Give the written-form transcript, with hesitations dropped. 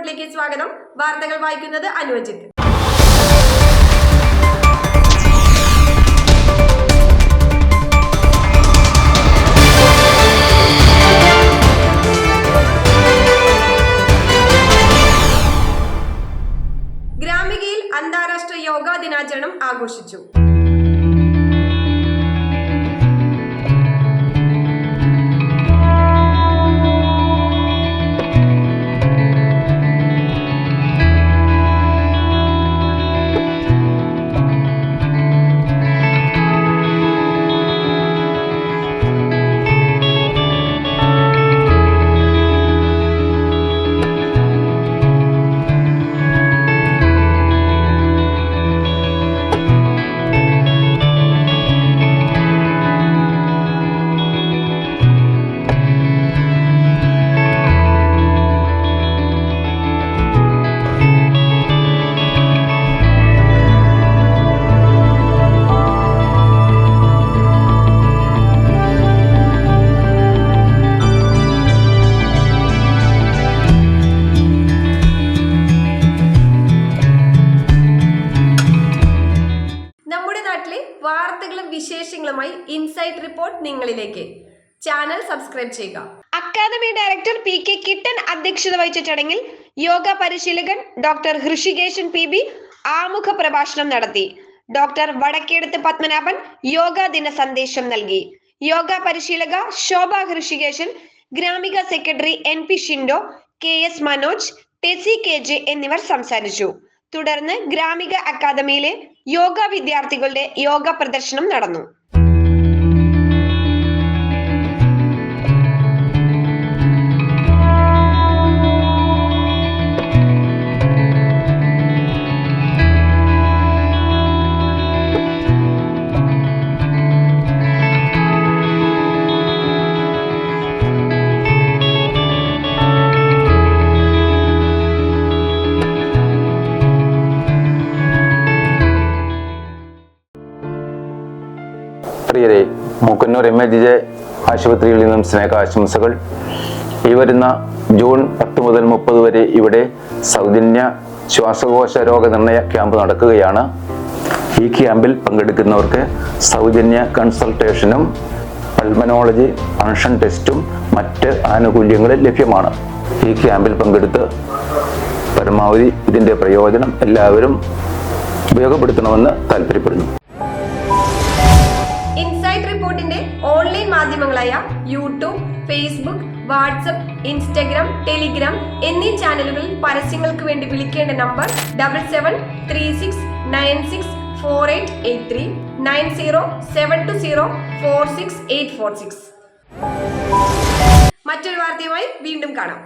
റിപ്പോർട്ടിലേക്ക് സ്വാഗതം. വാർത്തകൾ വായിക്കുന്നത് അനുവജിത്ത്. ഗ്രാമികയിൽ അന്താരാഷ്ട്ര യോഗാ ദിനാചരണം ആഘോഷിച്ചു. വാർത്തകളും വിശേഷങ്ങളുമായി ഇൻസൈറ്റ് റിപ്പോർട്ട് നിങ്ങളിലേക്ക്. ചാനൽ സബ്സ്ക്രൈബ് ചെയ്യുക. അക്കാദമി ഡയറക്ടർ PK കിട്ടൻ അധ്യക്ഷത വഹിച്ച ചടങ്ങിൽ യോഗ പരിശീലകൻ ഡോക്ടർ ഹൃഷികേശൻ PB ആമുഖ പ്രഭാഷണം നടത്തി. ഡോക്ടർ വടക്കേടത്ത് പത്മനാഭൻ യോഗാ ദിന സന്ദേശം നൽകി. യോഗ പരിശീലക Shobha Hrishikesan, Gramika secretary NP Shindo, KS Manoj, Tessy KJ എന്നിവർ സംസാരിച്ചു. തുടർന്ന് ഗ്രാമിക അക്കാദമിയിലെ യോഗ വിദ്യാർത്ഥികളുടെ യോഗ പ്രദർശനം നടന്നു. പ്രിയരെ, മൂക്കന്നൂർ MAGJ ആശുപത്രിയിൽ നിന്നും സ്നേഹാശംസകൾ. ഈ വരുന്ന ജൂൺ 10 മുതൽ 30 വരെ ഇവിടെ സൗജന്യ ശ്വാസകോശ രോഗനിർണയ ക്യാമ്പ് നടക്കുകയാണ്. ഈ ക്യാമ്പിൽ പങ്കെടുക്കുന്നവർക്ക് സൗജന്യ കൺസൾട്ടേഷനും പൾമനോളജി ഫങ്ഷൻ ടെസ്റ്റും മറ്റ് ആനുകൂല്യങ്ങളും ലഭ്യമാണ്. ഈ ക്യാമ്പിൽ പങ്കെടുത്ത് പരമാവധി ഇതിൻ്റെ പ്രയോജനം എല്ലാവരും ഉപയോഗപ്പെടുത്തണമെന്ന് താല്പര്യപ്പെടുന്നു. ഇൻസൈറ്റ് റിപ്പോർട്ടിന്റെ ഓൺലൈൻ മാധ്യമങ്ങളായ YouTube, Facebook, WhatsApp, Instagram, Telegram എന്നീ ചാനലുകളിൽ പരസ്യങ്ങൾക്ക് വേണ്ടി വിളിക്കേണ്ട നമ്പർ 7736964883 9072046846. മറ്റൊരു വാർത്തയുമായി വീണ്ടും കാണാം.